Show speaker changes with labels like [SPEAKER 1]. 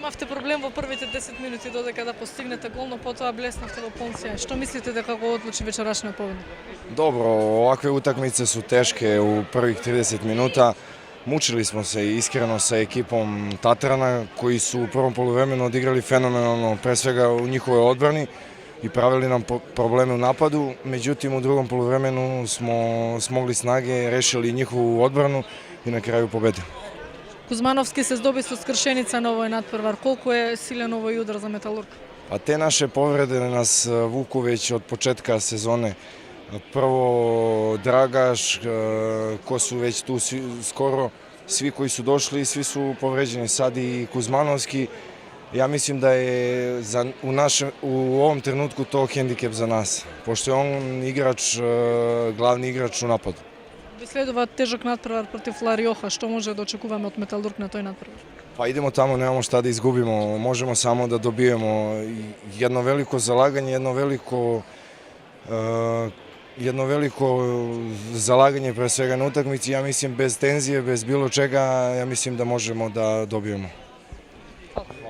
[SPEAKER 1] Имавте проблем во првите 10 минути додека да постигнете гол, но потоа блеснавте во полн сјај. Што мислите дека го одлучи вечерашниот победник?
[SPEAKER 2] Dobro, ovakve utakmice su teške u prvih 30 minuta. Mučili smo se iskreno sa ekipom Tatrana koji su u prvom poluvremenu odigrali fenomenalno, pre svega u njihovoj odbrani i pravili nam probleme u napadu. Međutim, u drugom poluvremenu smo smogli snage, rešili njihovu odbranu i na kraju pobedili.
[SPEAKER 1] Кузмановски се здоби со скршеница на овој надпревар. Колку е силен овој удар за Металург?
[SPEAKER 2] Pa te naše povrede nas vuku već od početka sezone. Prvo Dragaš, ko su već tu skoro, svi koji su došli, svi su povređeni, sad i Kuzmanovski. Ja mislim da je u ovom trenutku to hendikep za nas, pošto je on igrač, glavni igrač u napadu.
[SPEAKER 1] Ви следува тежок надпревар против Лариоха. Што може да очекуваме од Металург на тој надпревар?
[SPEAKER 2] Pa idemo tamo, nemamo šta da izgubimo, možemo samo da dobijemo jedno veliko zalaganje, jedno veliko zalaganje pre svega na utakmici. Ja mislim bez tenzije, bez bilo čega, ja mislim da možemo da dobijemo.
[SPEAKER 1] Hvala.